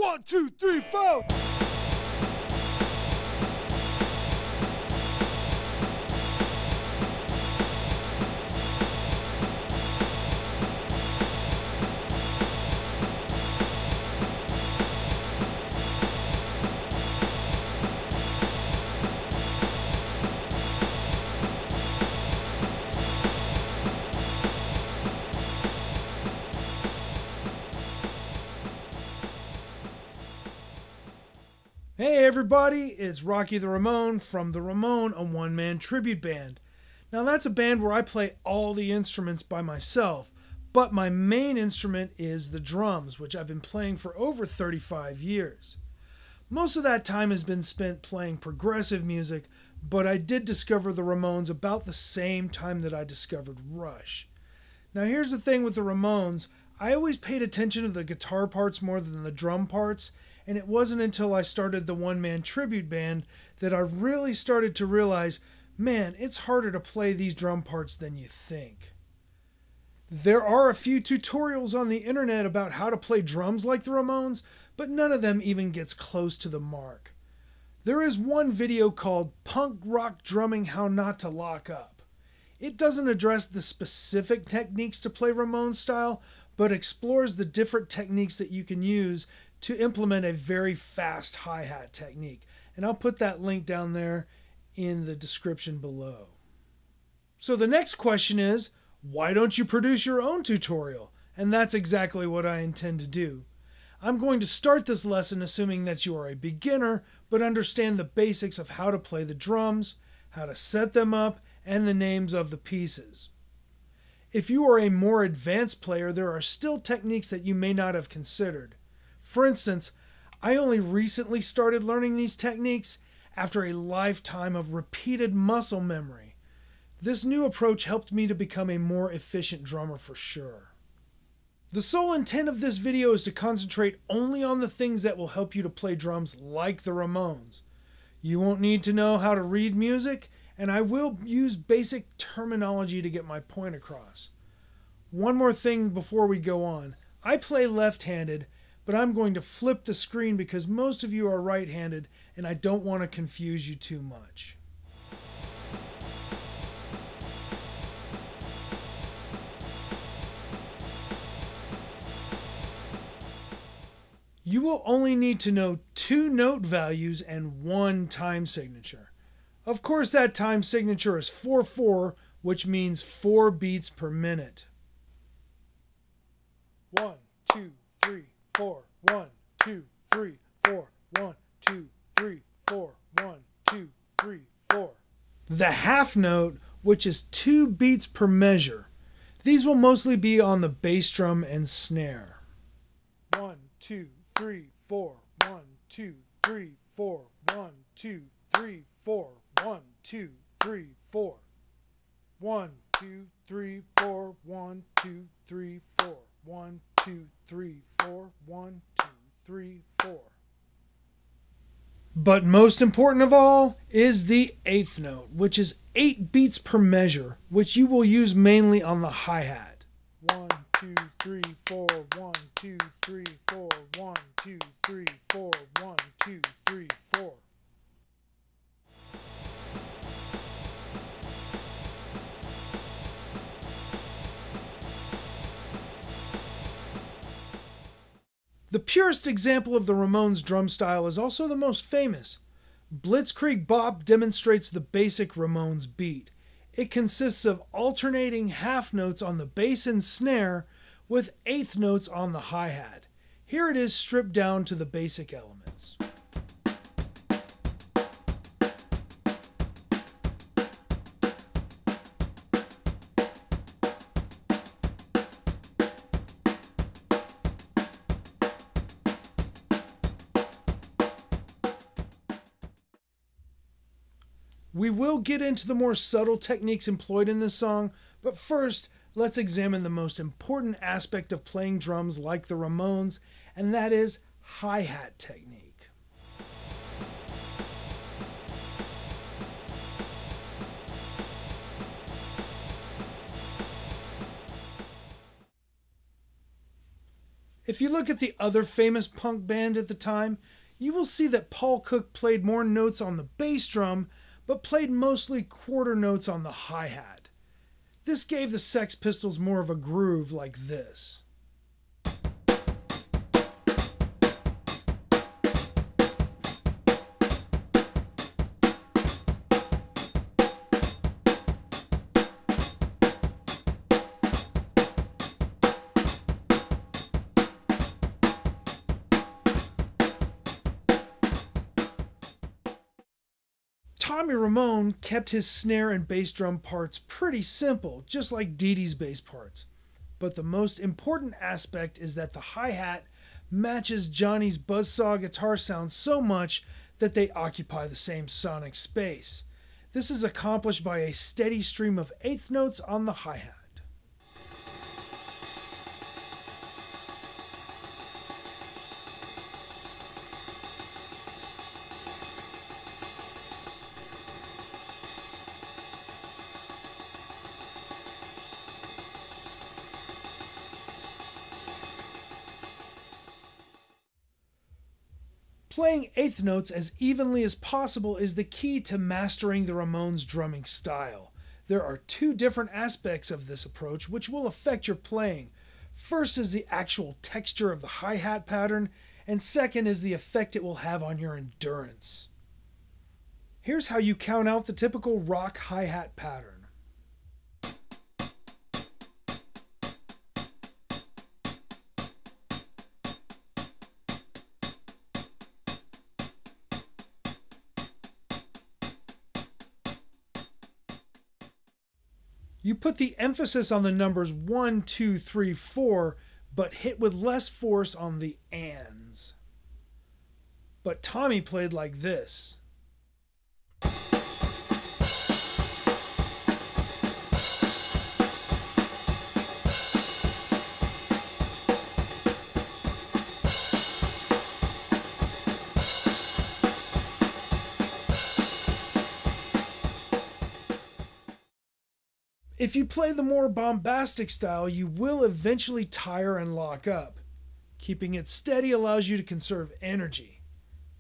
1, 2, 3, 4. Hey everybody, it's Rocky the Ramone from the Ramone, a one-man tribute band. Now that's a band where I play all the instruments by myself, but my main instrument is the drums, which I've been playing for over 35 years. Most of that time has been spent playing progressive music, but I did discover the Ramones about the same time that I discovered Rush. Now here's the thing with the Ramones, I always paid attention to the guitar parts more than the drum parts, and it wasn't until I started the one-man tribute band that I really started to realize, man, it's harder to play these drum parts than you think. There are a few tutorials on the internet about how to play drums like the Ramones, but none of them even gets close to the mark. There is one video called Punk Rock Drumming How Not to Lock Up. It doesn't address the specific techniques to play Ramones style, but explores the different techniques that you can use to implement a very fast hi-hat technique. And I'll put that link down there in the description below. So the next question is, why don't you produce your own tutorial? And that's exactly what I intend to do. I'm going to start this lesson assuming that you are a beginner, but understand the basics of how to play the drums, how to set them up, and the names of the pieces. If you are a more advanced player, there are still techniques that you may not have considered. For instance, I only recently started learning these techniques after a lifetime of repeated muscle memory. This new approach helped me to become a more efficient drummer for sure. The sole intent of this video is to concentrate only on the things that will help you to play drums like the Ramones. You won't need to know how to read music, and I will use basic terminology to get my point across. One more thing before we go on. I play left-handed, but I'm going to flip the screen because most of you are right-handed and I don't want to confuse you too much. You will only need to know 2 note values and 1 time signature. Of course, that time signature is 4/4, which means 4 beats per minute. 1, 2, 3, 4, 1, 2, 3, 4, 1, 2, 3, 4, 1, 2, 3, 4. The half note, which is 2 beats per measure. These will mostly be on the bass drum and snare. 1, 2, 3, 4, 1, 2, 3, 4, 1, 2, 3, 4, 1, 2, 3, 4. 1, 2, 3, 4, 1, 2, 3, 4. 1, 2, 3, 4, 1, 2, 3, 4. But most important of all is the 8th note, which is 8 beats per measure, which you will use mainly on the hi-hat. 1, 2, 3, 4, 1, 2, 3, 4, 1, 2, 3, 4, 1, 2, 3, 4. The purest example of the Ramones drum style is also the most famous. Blitzkrieg Bop demonstrates the basic Ramones beat. It consists of alternating half notes on the bass and snare with 8th notes on the hi-hat. Here it is stripped down to the basic elements. We will get into the more subtle techniques employed in this song, but first, let's examine the most important aspect of playing drums like the Ramones, and that is hi-hat technique. If you look at the other famous punk band at the time, you will see that Paul Cook played more notes on the bass drum, but played mostly quarter notes on the hi-hat. This gave the Sex Pistols more of a groove like this. Tommy Ramone kept his snare and bass drum parts pretty simple, just like Dee Dee's bass parts. But the most important aspect is that the hi-hat matches Johnny's buzzsaw guitar sound so much that they occupy the same sonic space. This is accomplished by a steady stream of eighth notes on the hi-hat. Playing eighth notes as evenly as possible is the key to mastering the Ramones' drumming style. There are two different aspects of this approach which will affect your playing. First is the actual texture of the hi-hat pattern, and second is the effect it will have on your endurance. Here's how you count out the typical rock hi-hat pattern. You put the emphasis on the numbers 1, 2, 3, 4, but hit with less force on the ands. But Tommy played like this. If you play the more bombastic style, you will eventually tire and lock up. Keeping it steady allows you to conserve energy.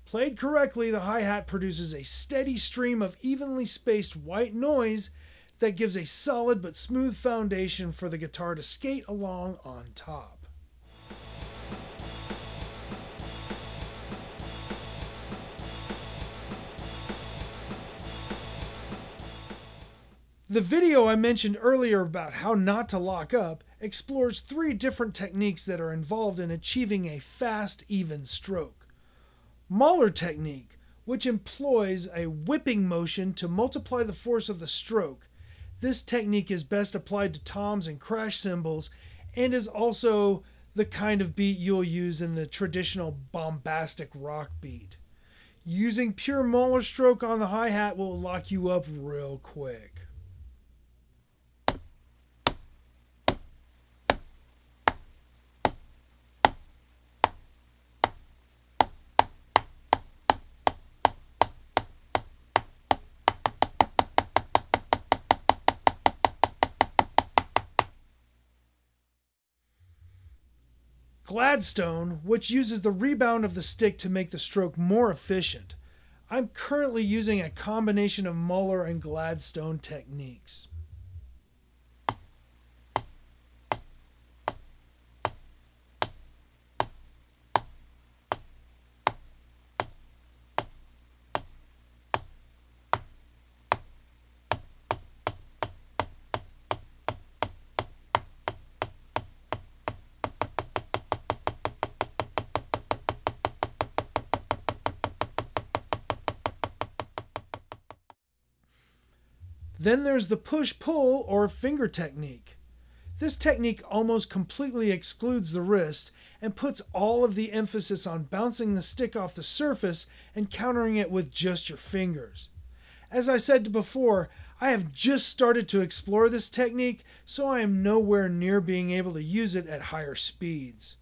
Played correctly, the hi-hat produces a steady stream of evenly spaced white noise that gives a solid but smooth foundation for the guitar to skate along on top. The video I mentioned earlier about how not to lock up explores 3 different techniques that are involved in achieving a fast, even stroke. Moehler technique, which employs a whipping motion to multiply the force of the stroke. This technique is best applied to toms and crash cymbals and is also the kind of beat you'll use in the traditional bombastic rock beat. Using pure Moehler stroke on the hi-hat will lock you up real quick. Gladstone, which uses the rebound of the stick to make the stroke more efficient. I'm currently using a combination of Moehler and Gladstone techniques. Then there's the push-pull or finger technique. This technique almost completely excludes the wrist and puts all of the emphasis on bouncing the stick off the surface and countering it with just your fingers. As I said before, I have just started to explore this technique, so I am nowhere near being able to use it at higher speeds.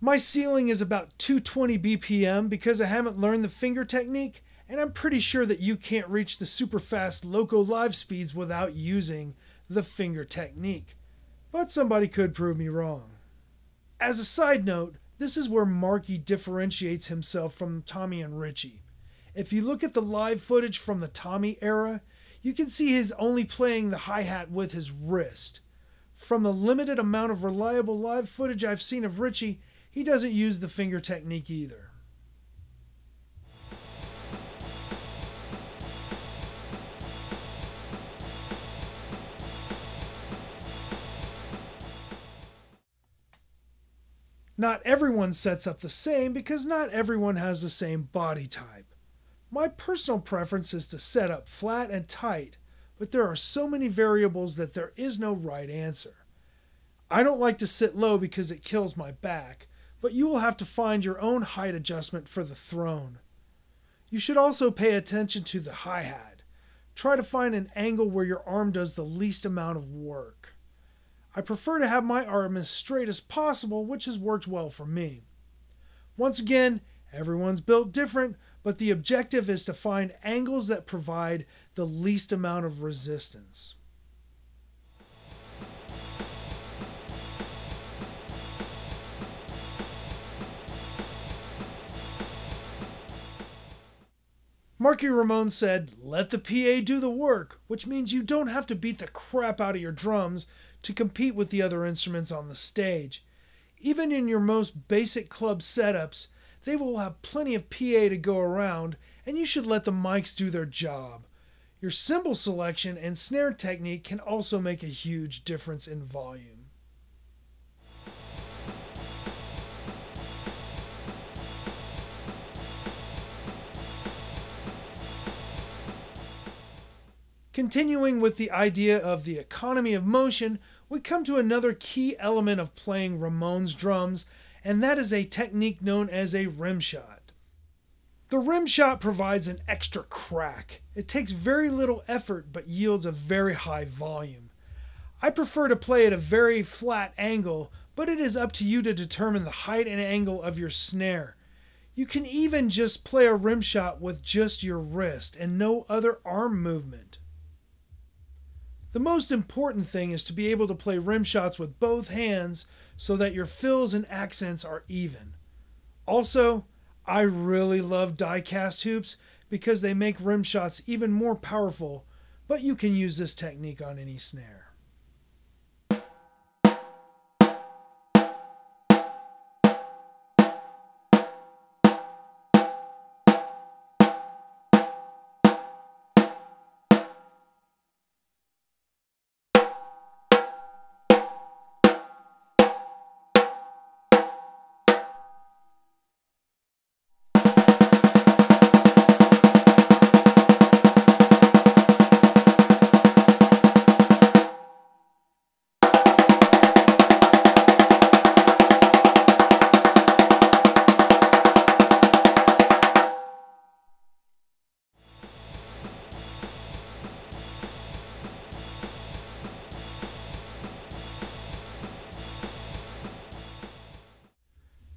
My ceiling is about 220 BPM because I haven't learned the finger technique, and I'm pretty sure that you can't reach the super fast loco live speeds without using the finger technique. But somebody could prove me wrong. As a side note, this is where Marky differentiates himself from Tommy and Richie. If you look at the live footage from the Tommy era, you can see he's only playing the hi-hat with his wrist. From the limited amount of reliable live footage I've seen of Richie, he doesn't use the finger technique either. Not everyone sets up the same because not everyone has the same body type. My personal preference is to set up flat and tight, but there are so many variables that there is no right answer. I don't like to sit low because it kills my back, but you will have to find your own height adjustment for the throne. You should also pay attention to the hi-hat. Try to find an angle where your arm does the least amount of work. I prefer to have my arm as straight as possible, which has worked well for me. Once again, everyone's built different, but the objective is to find angles that provide the least amount of resistance. Marky Ramone said, "Let the PA do the work," which means you don't have to beat the crap out of your drums to compete with the other instruments on the stage. Even in your most basic club setups, they will have plenty of PA to go around, and you should let the mics do their job. Your cymbal selection and snare technique can also make a huge difference in volume. Continuing with the idea of the economy of motion, we come to another key element of playing Ramones drums, and that is a technique known as a rimshot. The rimshot provides an extra crack. It takes very little effort but yields a very high volume. I prefer to play at a very flat angle, but it is up to you to determine the height and angle of your snare. You can even just play a rimshot with just your wrist and no other arm movement. The most important thing is to be able to play rimshots with both hands so that your fills and accents are even. Also, I really love die-cast hoops because they make rimshots even more powerful, but you can use this technique on any snare.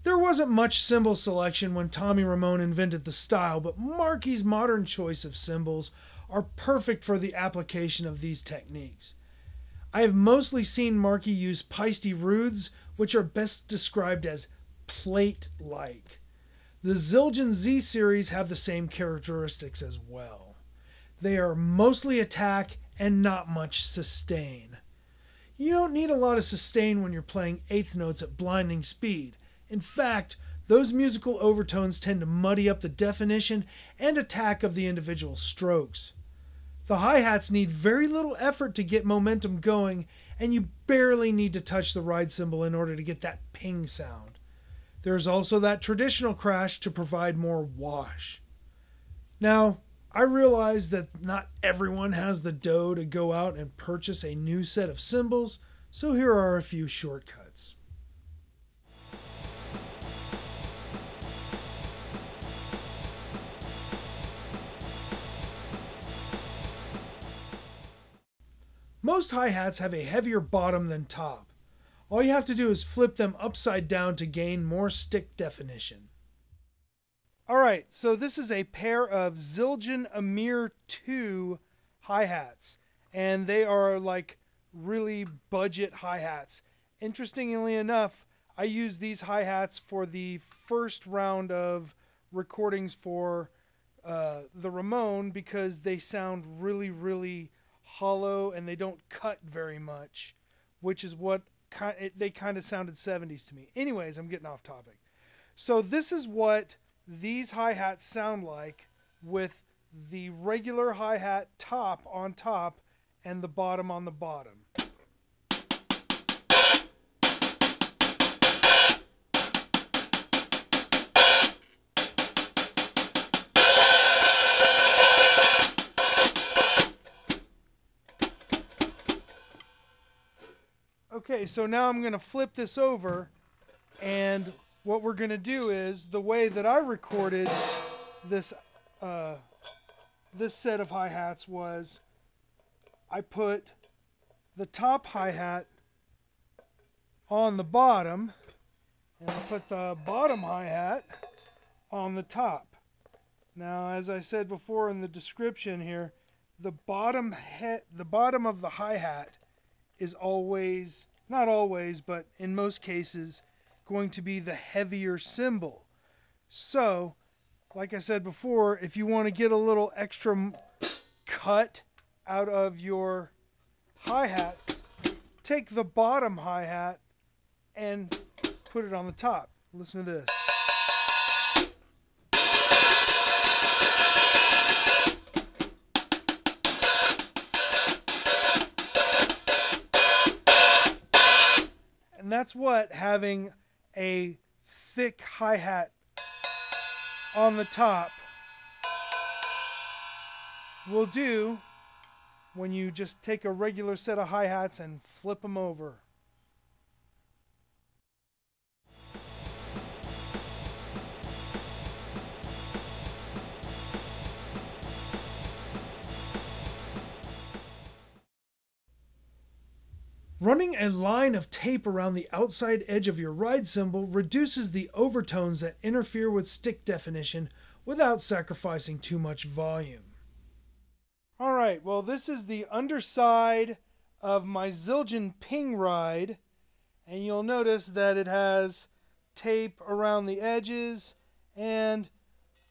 There wasn't much cymbal selection when Tommy Ramone invented the style, but Marky's modern choice of cymbals are perfect for the application of these techniques. I have mostly seen Marky use Peisty Roods, which are best described as plate-like. The Zildjian Z series have the same characteristics as well. They are mostly attack and not much sustain. You don't need a lot of sustain when you're playing eighth notes at blinding speed. In fact, those musical overtones tend to muddy up the definition and attack of the individual strokes. The hi-hats need very little effort to get momentum going, and you barely need to touch the ride cymbal in order to get that ping sound. There's also that traditional crash to provide more wash. Now, I realize that not everyone has the dough to go out and purchase a new set of cymbals, so here are a few shortcuts. Most hi-hats have a heavier bottom than top. All you have to do is flip them upside down to gain more stick definition. Alright, so this is a pair of Zildjian Amir 2 hi-hats, and they are like really budget hi-hats. Interestingly enough, I used these hi-hats for the first round of recordings for the Ramone because they sound really, really hollow and they don't cut very much, which is what they kind of sounded 70s to me. Anyways, I'm getting off topic. So this is what these hi-hats sound like with the regular hi-hat top on top and the bottom on the bottom. Okay, so now I'm going to flip this over, and what we're going to do is, the way that I recorded this this set of hi-hats was, I put the top hi-hat on the bottom, and I put the bottom hi-hat on the top. Now, as I said before in the description here, the bottom of the hi-hat is always, not always, but in most cases, going to be the heavier cymbal. So, like I said before, if you want to get a little extra cut out of your hi-hats, take the bottom hi-hat and put it on the top. Listen to this. And that's what having a thick hi-hat on the top will do when you just take a regular set of hi-hats and flip them over. Running a line of tape around the outside edge of your ride cymbal reduces the overtones that interfere with stick definition without sacrificing too much volume. Alright, well this is the underside of my Zildjian Ping ride, and you'll notice that it has tape around the edges, and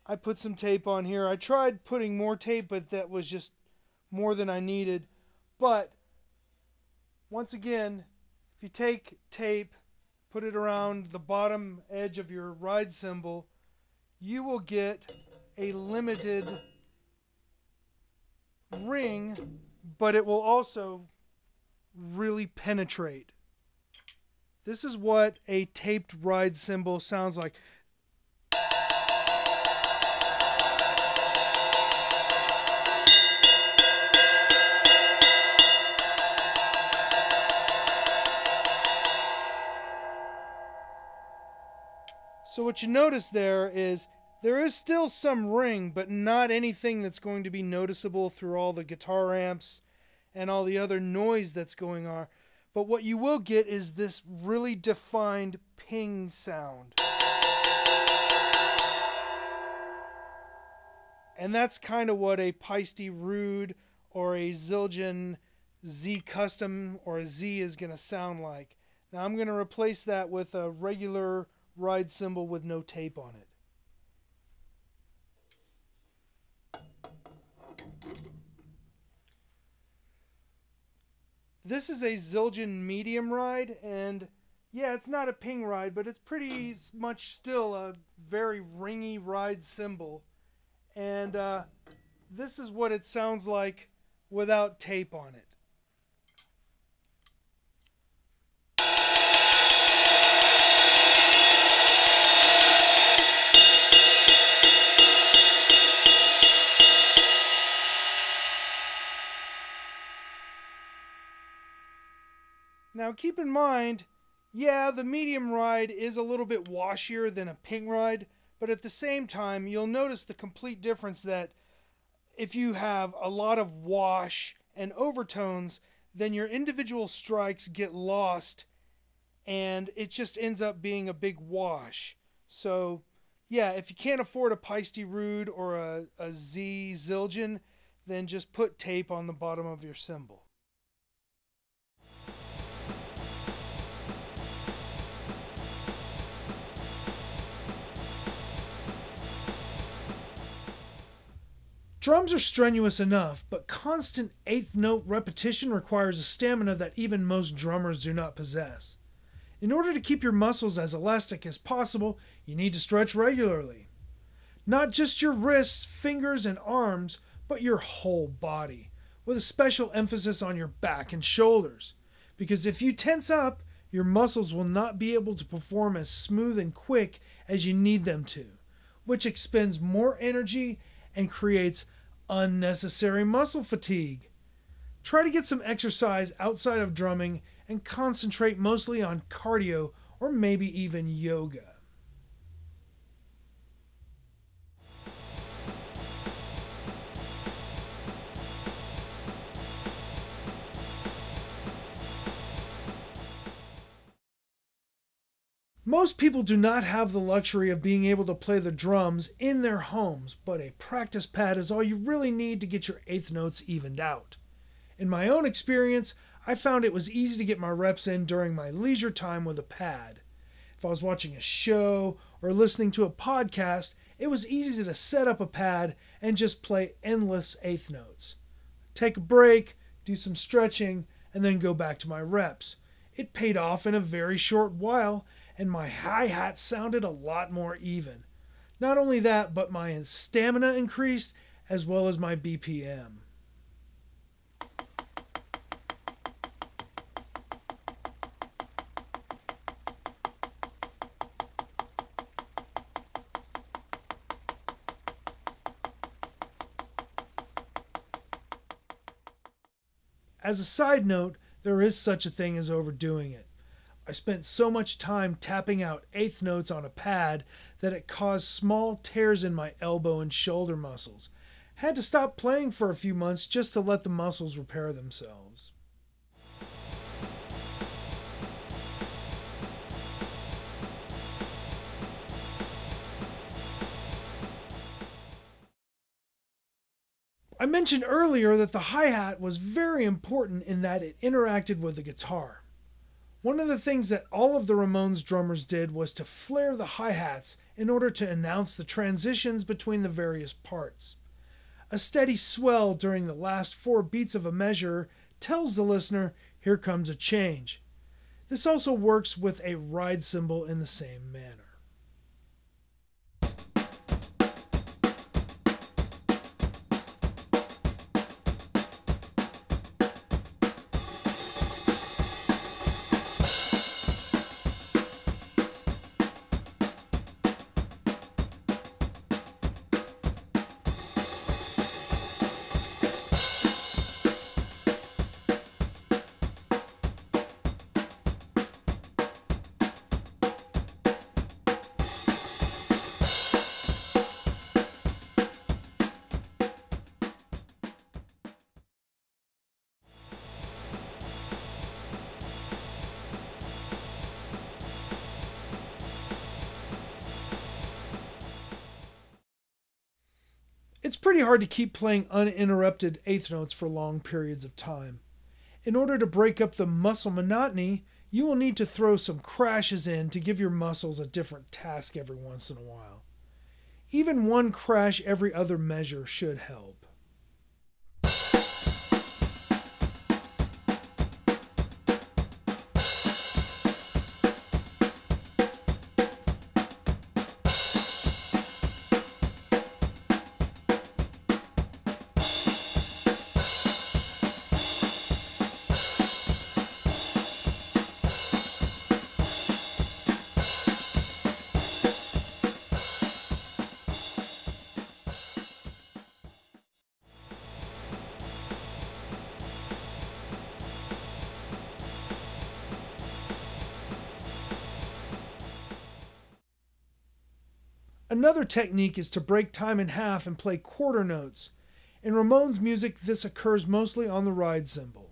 I put some tape on here. I tried putting more tape, but that was just more than I needed. But once again, if you take tape, put it around the bottom edge of your ride cymbal, you will get a limited ring, but it will also really penetrate. This is what a taped ride cymbal sounds like. So what you notice there is still some ring, but not anything that's going to be noticeable through all the guitar amps and all the other noise that's going on. But what you will get is this really defined ping sound. And that's kind of what a Peisty Rude or a Zildjian Z Custom or a Z is going to sound like. Now I'm going to replace that with a regular ride cymbal with no tape on it. This is a Zildjian medium ride, and yeah, it's not a ping ride, but it's pretty much still a very ringy ride cymbal. And this is what it sounds like without tape on it. Now keep in mind, yeah, the medium ride is a little bit washier than a ping ride, but at the same time, you'll notice the complete difference that if you have a lot of wash and overtones, then your individual strikes get lost and it just ends up being a big wash. So, yeah, if you can't afford a Peisty Rude or a Z Zildjian, then just put tape on the bottom of your cymbal. Drums are strenuous enough, but constant eighth note repetition requires a stamina that even most drummers do not possess. In order to keep your muscles as elastic as possible, you need to stretch regularly. Not just your wrists, fingers, and arms, but your whole body, with a special emphasis on your back and shoulders. Because if you tense up, your muscles will not be able to perform as smooth and quick as you need them to, which expends more energy and creates unnecessary muscle fatigue. Try to get some exercise outside of drumming and concentrate mostly on cardio or maybe even yoga. Most people do not have the luxury of being able to play the drums in their homes, but a practice pad is all you really need to get your eighth notes evened out. In my own experience, I found it was easy to get my reps in during my leisure time with a pad. If I was watching a show or listening to a podcast, it was easy to set up a pad and just play endless eighth notes. Take a break, do some stretching, and then go back to my reps. It paid off in a very short while, and my hi-hat sounded a lot more even. Not only that, but my stamina increased as well as my BPM. As a side note, there is such a thing as overdoing it. I spent so much time tapping out eighth notes on a pad that it caused small tears in my elbow and shoulder muscles. Had to stop playing for a few months just to let the muscles repair themselves. I mentioned earlier that the hi-hat was very important in that it interacted with the guitar. One of the things that all of the Ramones drummers did was to flare the hi-hats in order to announce the transitions between the various parts. A steady swell during the last 4 beats of a measure tells the listener, here comes a change. This also works with a ride cymbal in the same manner. It's pretty hard to keep playing uninterrupted eighth notes for long periods of time. In order to break up the muscle monotony, you will need to throw some crashes in to give your muscles a different task every once in a while. Even one crash every other measure should help. Another technique is to break time in half and play quarter notes. In Ramones music, this occurs mostly on the ride cymbal.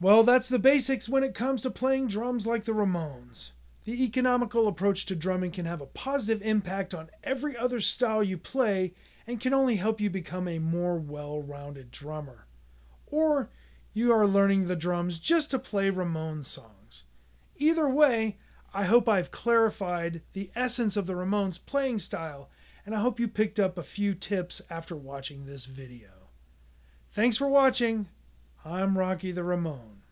Well, that's the basics when it comes to playing drums like the Ramones. The economical approach to drumming can have a positive impact on every other style you play and can only help you become a more well-rounded drummer. Or you are learning the drums just to play Ramones songs. Either way, I hope I've clarified the essence of the Ramones playing style, and I hope you picked up a few tips after watching this video. Thanks for watching. I'm Rocky the Ramone.